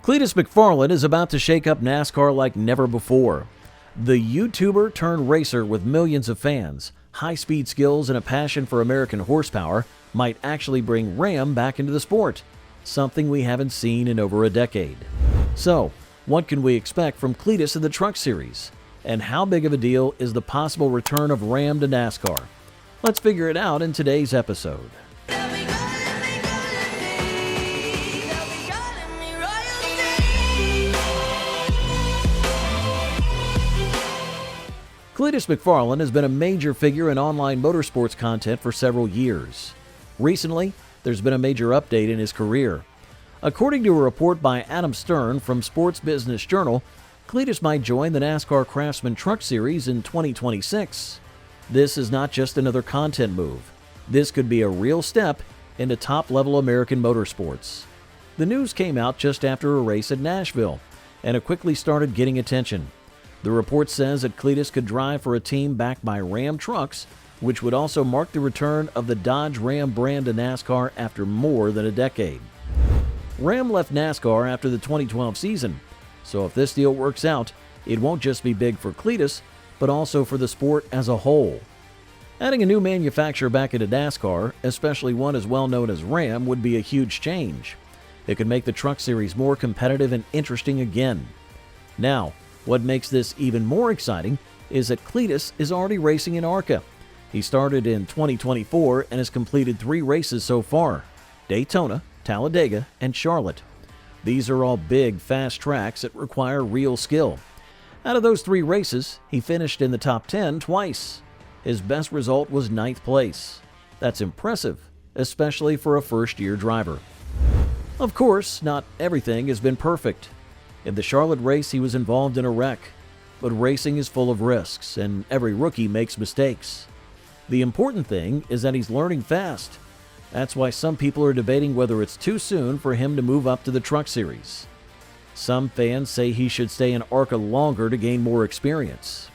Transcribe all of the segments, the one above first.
Cleetus McFarland is about to shake up NASCAR like never before. The YouTuber turned racer with millions of fans, high-speed skills, and a passion for American horsepower might actually bring Ram back into the sport, something we haven't seen in over a decade. So, what can we expect from Cleetus in the Truck Series? And how big of a deal is the possible return of Ram to NASCAR? Let's figure it out in today's episode. Cleetus McFarland has been a major figure in online motorsports content for several years. Recently, there's been a major update in his career. According to a report by Adam Stern from Sports Business Journal, Cleetus might join the NASCAR Craftsman Truck Series in 2026. This is not just another content move. This could be a real step into top-level American motorsports. The news came out just after a race at Nashville, and it quickly started getting attention. The report says that Cleetus could drive for a team backed by Ram trucks, which would also mark the return of the Dodge Ram brand to NASCAR after more than a decade. Ram left NASCAR after the 2012 season, so if this deal works out, it won't just be big for Cleetus, but also for the sport as a whole. Adding a new manufacturer back into NASCAR, especially one as well known as Ram, would be a huge change. It could make the Truck Series more competitive and interesting again. Now, what makes this even more exciting is that Cleetus is already racing in ARCA. He started in 2024 and has completed 3 races so far: Daytona, Talladega, and Charlotte. These are all big, fast tracks that require real skill. Out of those 3 races, he finished in the top 10 twice. His best result was 9th place. That's impressive, especially for a first-year driver. Of course, not everything has been perfect. In the Charlotte race, he was involved in a wreck, but racing is full of risks, and every rookie makes mistakes. The important thing is that he's learning fast. That's why some people are debating whether it's too soon for him to move up to the Truck Series. Some fans say he should stay in ARCA longer to gain more experience.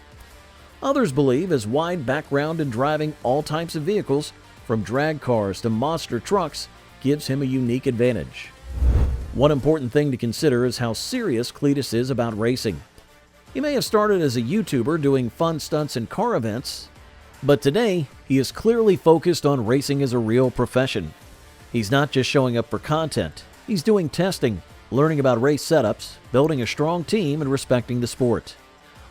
Others believe his wide background in driving all types of vehicles, from drag cars to monster trucks, gives him a unique advantage. One important thing to consider is how serious Cleetus is about racing. He may have started as a YouTuber doing fun stunts and car events, but today he is clearly focused on racing as a real profession. He's not just showing up for content. He's doing testing, learning about race setups, building a strong team, and respecting the sport.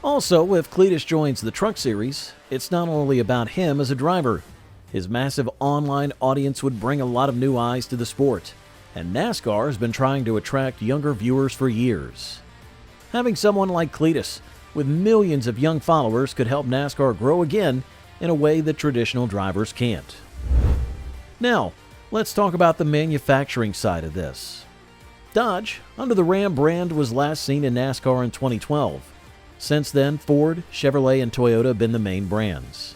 Also, if Cleetus joins the Truck Series, it's not only about him as a driver. His massive online audience would bring a lot of new eyes to the sport, and NASCAR has been trying to attract younger viewers for years. Having someone like Cleetus, with millions of young followers, could help NASCAR grow again in a way that traditional drivers can't. Now, let's talk about the manufacturing side of this. Dodge, under the Ram brand, was last seen in NASCAR in 2012. Since then, Ford, Chevrolet, and Toyota have been the main brands.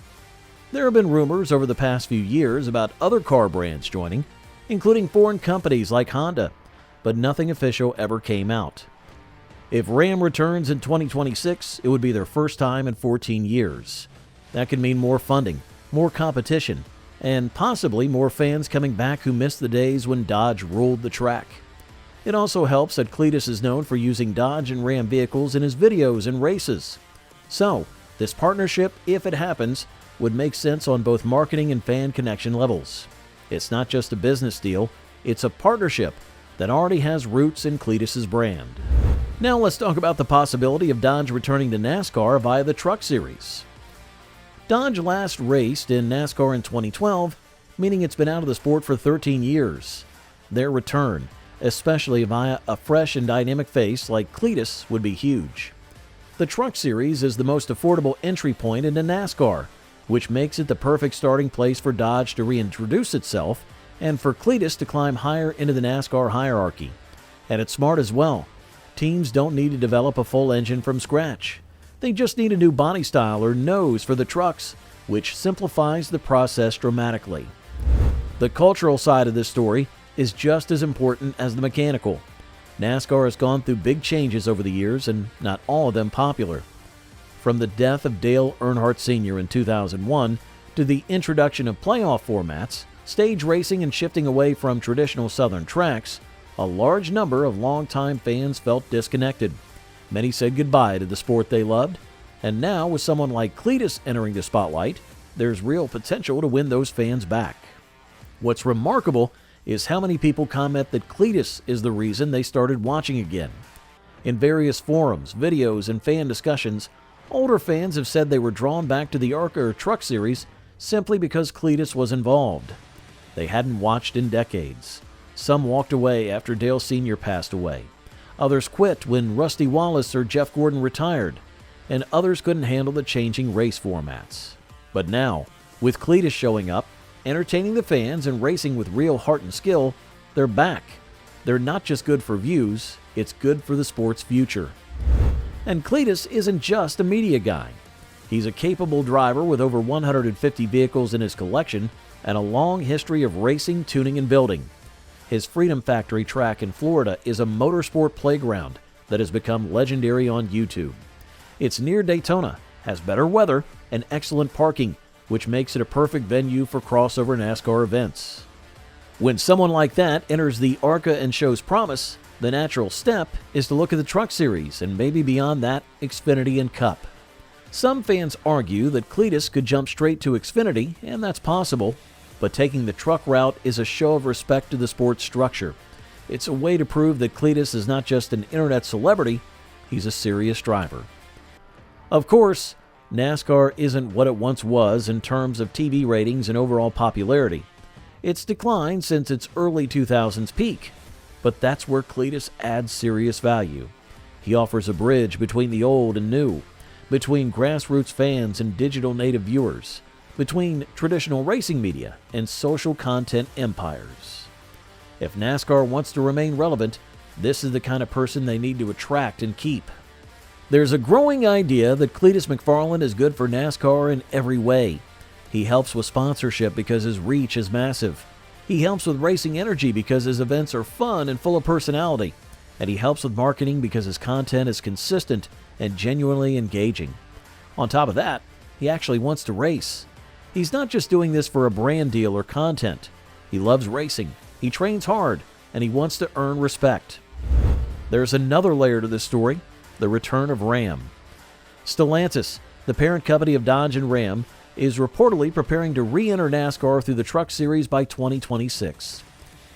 There have been rumors over the past few years about other car brands joining, including foreign companies like Honda, but nothing official ever came out. If Ram returns in 2026, it would be their first time in 14 years. That could mean more funding, more competition, and possibly more fans coming back who missed the days when Dodge ruled the track. It also helps that Cleetus is known for using Dodge and Ram vehicles in his videos and races. So, this partnership, if it happens, would make sense on both marketing and fan connection levels. It's not just a business deal, it's a partnership that already has roots in Cleetus' brand. Now let's talk about the possibility of Dodge returning to NASCAR via the Truck Series. Dodge last raced in NASCAR in 2012, meaning it's been out of the sport for 13 years. Their return, especially via a fresh and dynamic face like Cleetus, would be huge. The Truck Series is the most affordable entry point into NASCAR, which makes it the perfect starting place for Dodge to reintroduce itself and for Cleetus to climb higher into the NASCAR hierarchy. And it's smart as well. Teams don't need to develop a full engine from scratch. They just need a new body style or nose for the trucks, which simplifies the process dramatically. The cultural side of this story is just as important as the mechanical. NASCAR has gone through big changes over the years, and not all of them popular. From the death of Dale Earnhardt Sr. in 2001 to the introduction of playoff formats, stage racing, and shifting away from traditional Southern tracks, A large number of longtime fans felt disconnected. Many said goodbye to the sport they loved, and now with someone like Cleetus entering the spotlight, there's real potential to win those fans back. What's remarkable is how many people comment that Cleetus is the reason they started watching again. In various forums, videos, and fan discussions, older fans have said they were drawn back to the ARCA Truck Series simply because Cleetus was involved. They hadn't watched in decades. Some walked away after Dale Sr. passed away. Others quit when Rusty Wallace or Jeff Gordon retired, and others couldn't handle the changing race formats. But now, with Cleetus showing up, entertaining the fans and racing with real heart and skill, they're back. They're not just good for views, it's good for the sport's future. And Cleetus isn't just a media guy. He's a capable driver with over 150 vehicles in his collection and a long history of racing, tuning, and building. His Freedom Factory track in Florida is a motorsport playground that has become legendary on YouTube. It's near Daytona, has better weather, and excellent parking, which makes it a perfect venue for crossover NASCAR events. When someone like that enters the ARCA and shows promise, the natural step is to look at the Truck Series and maybe beyond that, Xfinity and Cup. Some fans argue that Cleetus could jump straight to Xfinity, and that's possible, but taking the truck route is a show of respect to the sport's structure. It's a way to prove that Cleetus is not just an internet celebrity, he's a serious driver. Of course, NASCAR isn't what it once was in terms of TV ratings and overall popularity. It's declined since its early 2000s peak, but that's where Cleetus adds serious value. He offers a bridge between the old and new, between grassroots fans and digital native viewers, between traditional racing media and social content empires. If NASCAR wants to remain relevant, this is the kind of person they need to attract and keep. There's a growing idea that Cleetus McFarland is good for NASCAR in every way. He helps with sponsorship because his reach is massive. He helps with racing energy because his events are fun and full of personality. And he helps with marketing because his content is consistent and genuinely engaging. On top of that, he actually wants to race. He's not just doing this for a brand deal or content. He loves racing, he trains hard, and he wants to earn respect. There's another layer to this story, the return of Ram. Stellantis, the parent company of Dodge and Ram, is reportedly preparing to re-enter NASCAR through the Truck Series by 2026.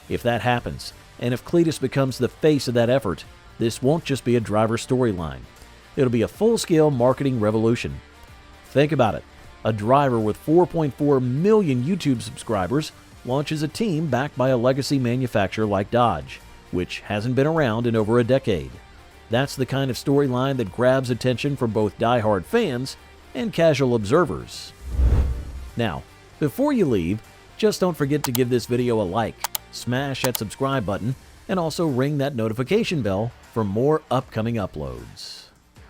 If that happens, and if Cleetus becomes the face of that effort, this won't just be a driver storyline. It'll be a full-scale marketing revolution. Think about it. A driver with 4.4 million YouTube subscribers launches a team backed by a legacy manufacturer like Dodge, which hasn't been around in over a decade. That's the kind of storyline that grabs attention from both die-hard fans and casual observers. Now, before you leave, just don't forget to give this video a like, smash that subscribe button, and also ring that notification bell for more upcoming uploads.